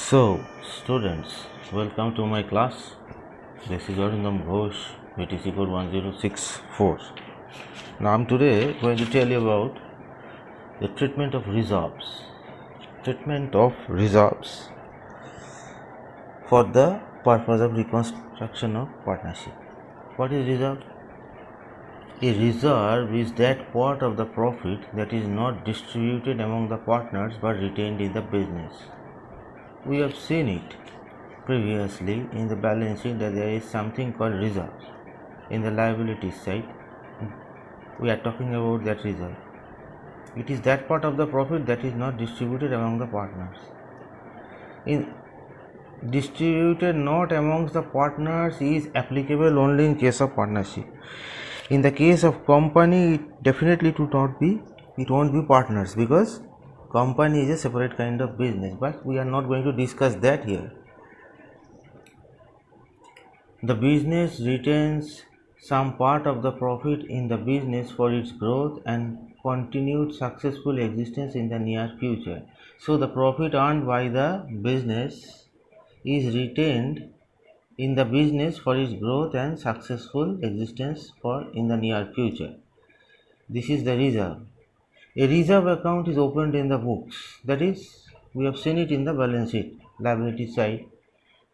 So, students, welcome to my class. This is Arindam Ghosh, BTC code 1064. Now, I'm today going to tell you about the treatment of reserves. Treatment of reserves for the purpose of reconstruction of partnership. What is reserve? A reserve is that part of the profit that is not distributed among the partners but retained in the business. We have seen it previously in the balance sheet that there is something called reserve. In the liability side, we are talking about that reserve. It is that part of the profit that is not distributed among the partners. Distributed not amongst the partners is applicable only in case of partnership. In the case of company, it definitely it won't be partners, because company is a separate kind of business, but we are not going to discuss that here. The business retains some part of the profit in the business for its growth and continued successful existence in the near future. So the profit earned by the business is retained in the business for its growth and successful existence in the near future. This is the reserve. A reserve account is opened in the books, that is, we have seen it in the balance sheet, liability side.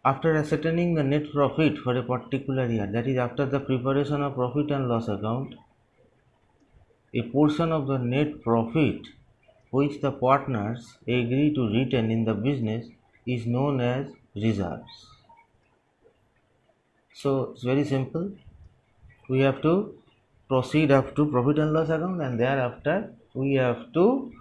After ascertaining the net profit for a particular year, that is, after the preparation of profit and loss account, a portion of the net profit which the partners agree to retain in the business is known as reserves. So it's very simple. We have to proceed up to profit and loss account, and thereafter we have to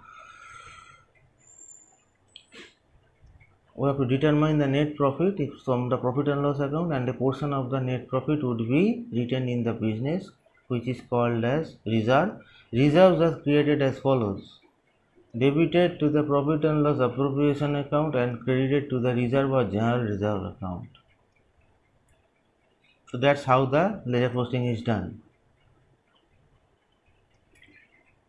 determine the net profit from the profit and loss account, and a portion of the net profit would be retained in the business, which is called as reserve. Reserves are created as follows: debited to the profit and loss appropriation account and credited to the reserve or general reserve account. So that's how the ledger posting is done.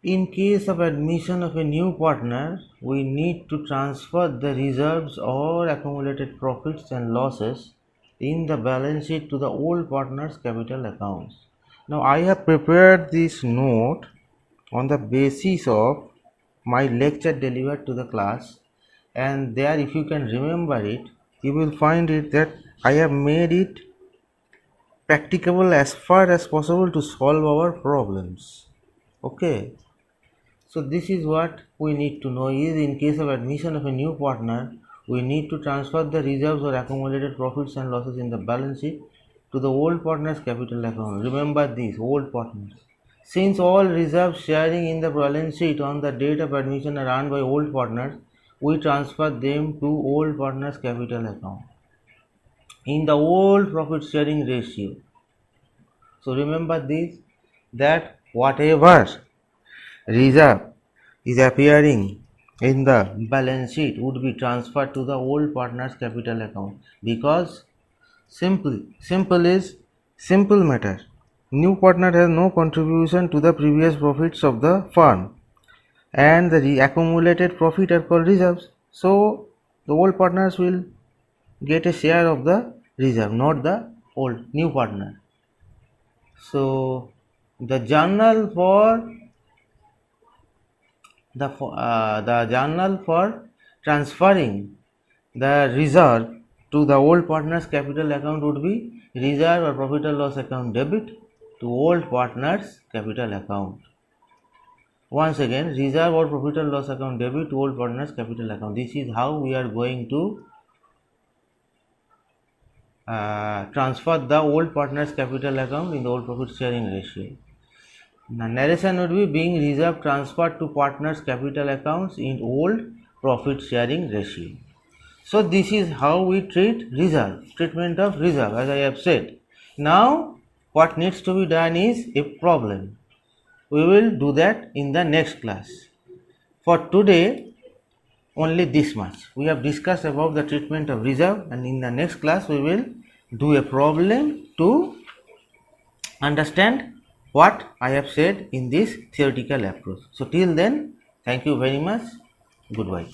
In case of admission of a new partner, we need to transfer the reserves or accumulated profits and losses in the balance sheet to the old partner's capital accounts. Now, I have prepared this note on the basis of my lecture delivered to the class, and there, if you can remember it, you will find it that I have made it practicable as far as possible to solve our problems. Okay. So this is what we need to know is, in case of admission of a new partner, we need to transfer the reserves or accumulated profits and losses in the balance sheet to the old partner's capital account. Remember these, old partners. Since all reserves sharing in the balance sheet on the date of admission are earned by old partners, we transfer them to old partner's capital account in the old profit sharing ratio. So remember this, that whatever reserve is appearing in the balance sheet would be transferred to the old partner's capital account, because simple matter. New partner has no contribution to the previous profits of the firm, and the accumulated profit are called reserves. So the old partners will get a share of the reserve, not the new partner. So the journal for transferring the reserve to the old partner's capital account would be reserve or profit and loss account debit to old partner's capital account. Once again, reserve or profit and loss account debit to old partner's capital account. This is how we are going to transfer the old partner's capital account in the old profit sharing ratio. The narration would be being reserve transferred to partners' capital accounts in old profit sharing ratio. So this is how we treat reserve, treatment of reserve, as I have said. Now what needs to be done is a problem. We will do that in the next class. For today, only this much. We have discussed about the treatment of reserve, and in the next class we will do a problem to understand what I have said in this theoretical approach. So till then, thank you very much. Goodbye.